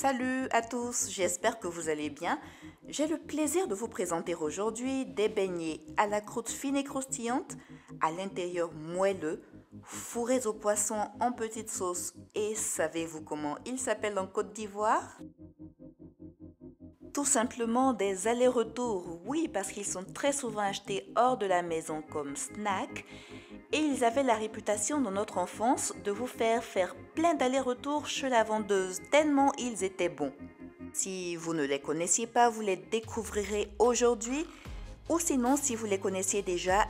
Salut à tous, j'espère que vous allez bien. J'ai le plaisir de vous présenter aujourd'hui des beignets à la croûte fine et croustillante, à l'intérieur moelleux, fourrés au poisson en petite sauce. Et savez-vous comment ils s'appellent en Côte d'Ivoire? Tout simplement des allers-retours, oui, parce qu'ils sont très souvent achetés hors de la maison comme snack et ils avaient la réputation dans notre enfance de vous faire plein d'allers-retours chez la vendeuse, tellement ils étaient bons. Si vous ne les connaissiez pas, vous les découvrirez aujourd'hui, ou sinon si vous les connaissiez déjà,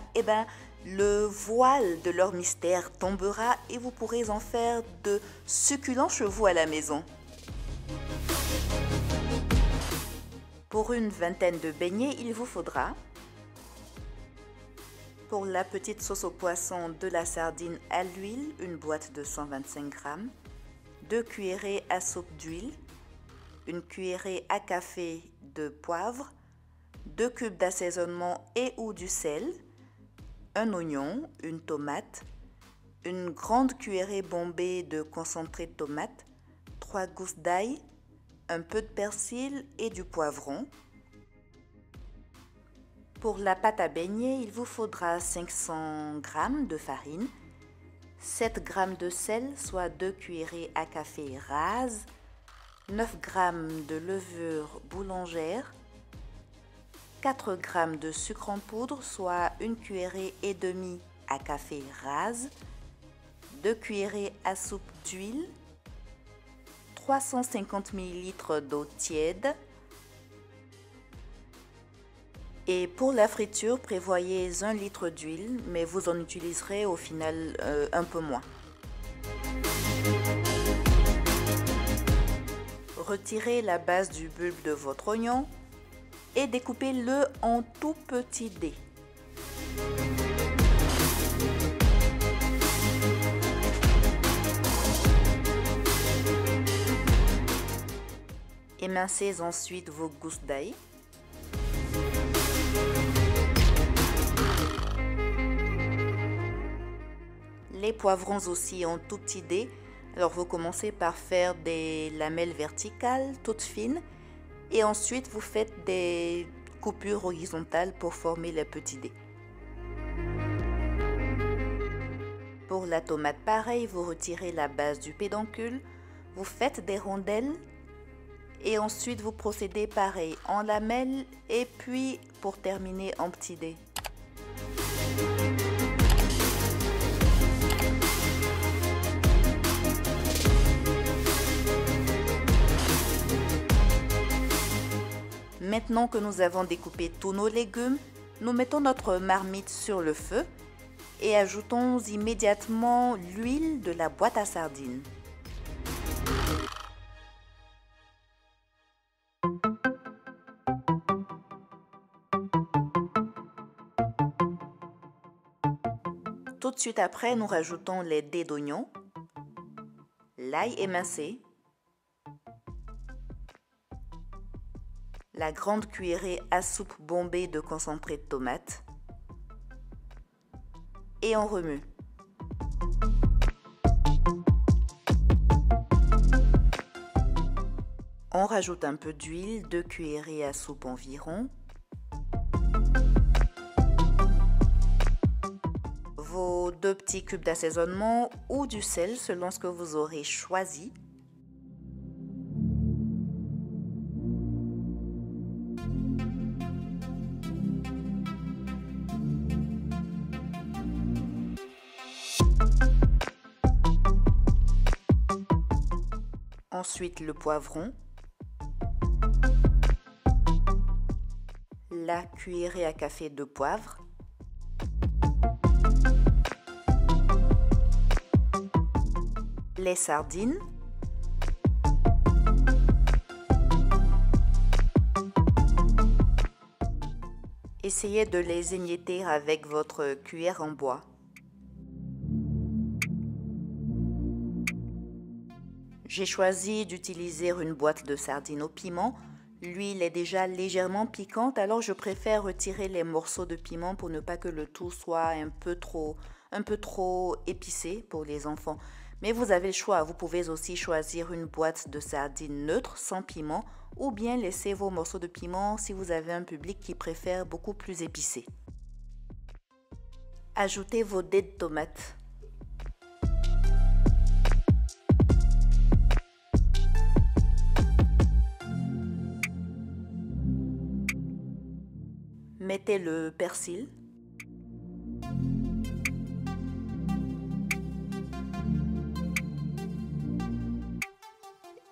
le voile de leur mystère tombera et vous pourrez en faire de succulents chevaux à la maison. Pour une vingtaine de beignets, il vous faudra pour la petite sauce au poisson de la sardine à l'huile, une boîte de 125 g, 2 cuillerées à soupe d'huile, une cuillerée à café de poivre, 2 cubes d'assaisonnement et ou du sel, un oignon, une tomate, une grande cuillerée bombée de concentré de tomate, 3 gousses d'ail, un peu de persil et du poivron. Pour la pâte à beignets, il vous faudra 500 g de farine, 7 g de sel, soit 2 cuillerées à café rases, 9 g de levure boulangère, 4 g de sucre en poudre, soit 1 cuillerée et demie à café rase, 2 cuillerées à soupe d'huile, 350 ml d'eau tiède. Et pour la friture, prévoyez 1 litre d'huile, mais vous en utiliserez au final un peu moins. Retirez la base du bulbe de votre oignon et découpez-le en tout petits dés. Émincez ensuite vos gousses d'ail. Les poivrons aussi en tout petits dés. Alors vous commencez par faire des lamelles verticales toutes fines et ensuite vous faites des coupures horizontales pour former les petits dés. Pour la tomate pareil, vous retirez la base du pédoncule, vous faites des rondelles et ensuite vous procédez pareil en lamelles et puis pour terminer en petits dés. Maintenant que nous avons découpé tous nos légumes, nous mettons notre marmite sur le feu et ajoutons immédiatement l'huile de la boîte à sardines. Tout de suite après, nous rajoutons les dés d'oignon, l'ail émincé, la grande cuillerée à soupe bombée de concentré de tomate et on remue. On rajoute un peu d'huile, 2 cuillerées à soupe environ. Vos 2 petits cubes d'assaisonnement ou du sel selon ce que vous aurez choisi. Ensuite le poivron, la cuillerée à café de poivre, les sardines, essayez de les émietter avec votre cuillère en bois. J'ai choisi d'utiliser une boîte de sardines au piment. L'huile est déjà légèrement piquante, alors je préfère retirer les morceaux de piment pour ne pas que le tout soit un peu trop épicé pour les enfants. Mais vous avez le choix, vous pouvez aussi choisir une boîte de sardines neutres sans piment ou bien laisser vos morceaux de piment si vous avez un public qui préfère beaucoup plus épicé. Ajoutez vos dés de tomates. Mettez le persil.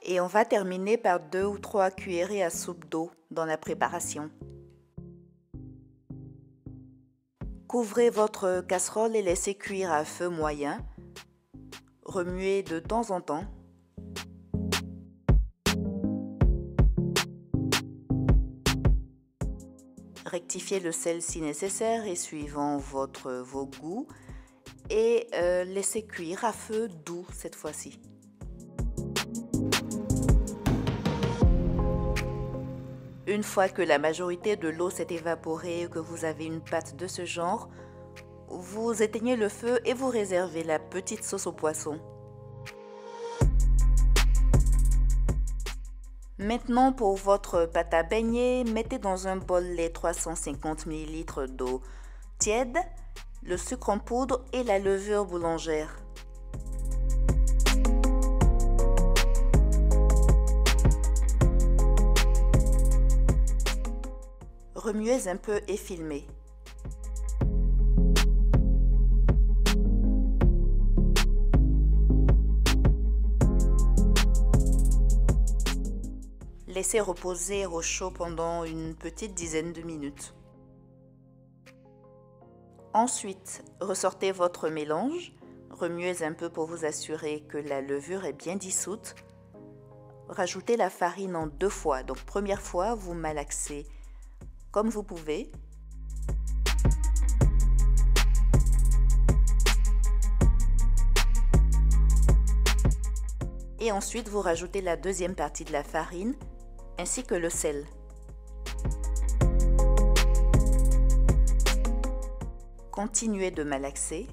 Et on va terminer par 2 ou 3 cuillerées à soupe d'eau dans la préparation. Couvrez votre casserole et laissez cuire à feu moyen. Remuez de temps en temps. Rectifiez le sel si nécessaire et suivant vos goûts. Et laissez cuire à feu doux cette fois-ci. Une fois que la majorité de l'eau s'est évaporée et que vous avez une pâte de ce genre, vous éteignez le feu et vous réservez la petite sauce au poisson. Maintenant, pour votre pâte à beignet, mettez dans un bol les 350 ml d'eau tiède, le sucre en poudre et la levure boulangère. Remuez un peu et filmez. Laissez reposer au chaud pendant une petite dizaine de minutes. Ensuite, ressortez votre mélange, remuez un peu pour vous assurer que la levure est bien dissoute. Rajoutez la farine en 2 fois. Donc première fois, vous malaxez comme vous pouvez. Et ensuite, vous rajoutez la deuxième partie de la farine ainsi que le sel. Continuez de malaxer.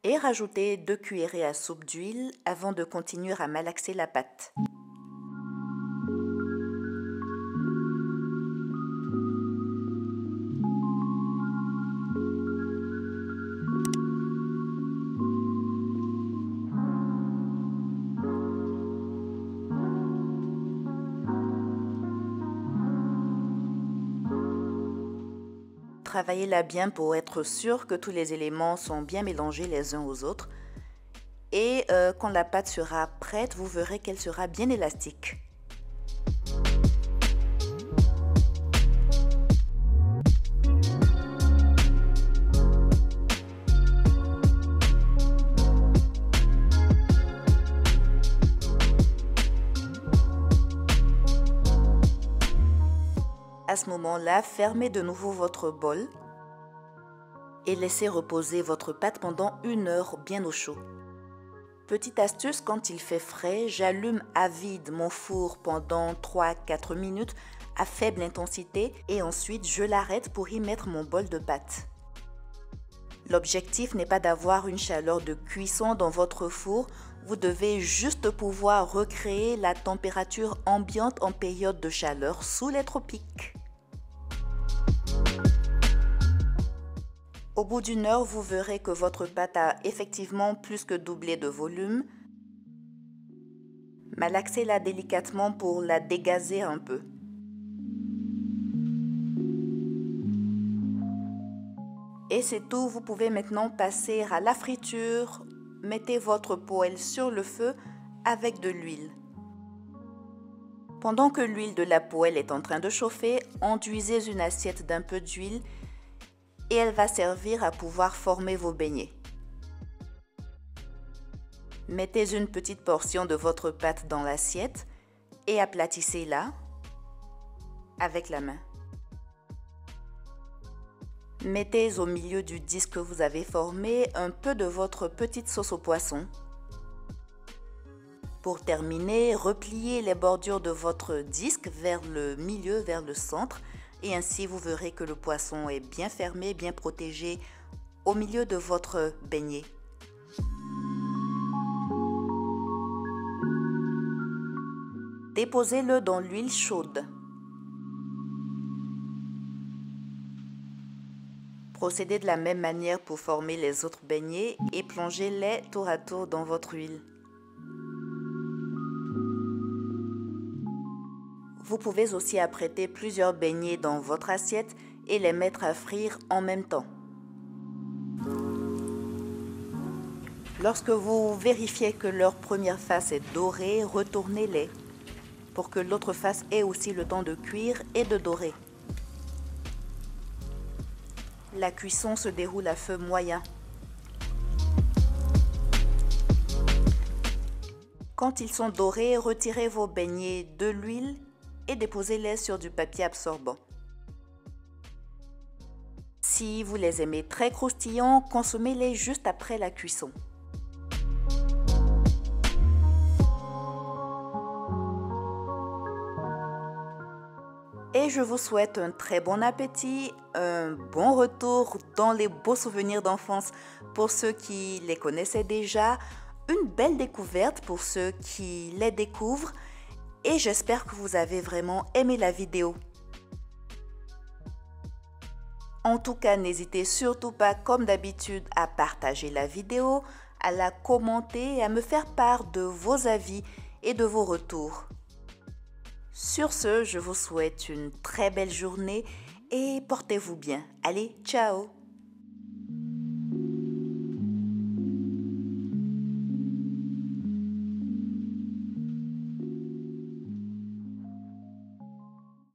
Et rajoutez 2 cuillerées à soupe d'huile avant de continuer à malaxer la pâte. Travaillez-la bien pour être sûr que tous les éléments sont bien mélangés les uns aux autres. Et quand la pâte sera prête, vous verrez qu'elle sera bien élastique. À ce moment-là, fermez de nouveau votre bol et laissez reposer votre pâte pendant 1 heure bien au chaud. Petite astuce, quand il fait frais, j'allume à vide mon four pendant 3-4 minutes à faible intensité et ensuite je l'arrête pour y mettre mon bol de pâte. L'objectif n'est pas d'avoir une chaleur de cuisson dans votre four, vous devez juste pouvoir recréer la température ambiante en période de chaleur sous les tropiques. Au bout d'1 heure, vous verrez que votre pâte a effectivement plus que doublé de volume. Malaxez-la délicatement pour la dégazer un peu. Et c'est tout, vous pouvez maintenant passer à la friture. Mettez votre poêle sur le feu avec de l'huile. Pendant que l'huile de la poêle est en train de chauffer, enduisez une assiette d'un peu d'huile et elle va servir à pouvoir former vos beignets. Mettez une petite portion de votre pâte dans l'assiette et aplatissez-la avec la main. Mettez au milieu du disque que vous avez formé un peu de votre petite sauce au poisson. Pour terminer, repliez les bordures de votre disque vers le milieu, vers le centre, et ainsi vous verrez que le poisson est bien fermé, bien protégé au milieu de votre beignet. Déposez-le dans l'huile chaude. Procédez de la même manière pour former les autres beignets et plongez-les tour à tour dans votre huile. Vous pouvez aussi apprêter plusieurs beignets dans votre assiette et les mettre à frire en même temps. Lorsque vous vérifiez que leur première face est dorée, retournez-les pour que l'autre face ait aussi le temps de cuire et de dorer. La cuisson se déroule à feu moyen. Quand ils sont dorés, retirez vos beignets de l'huile et déposez-les sur du papier absorbant. Si vous les aimez très croustillants, consommez-les juste après la cuisson. Et je vous souhaite un très bon appétit, un bon retour dans les beaux souvenirs d'enfance pour ceux qui les connaissaient déjà, une belle découverte pour ceux qui les découvrent et j'espère que vous avez vraiment aimé la vidéo. En tout cas, n'hésitez surtout pas, comme d'habitude, à partager la vidéo, à la commenter et à me faire part de vos avis et de vos retours. Sur ce, je vous souhaite une très belle journée et portez-vous bien. Allez, ciao!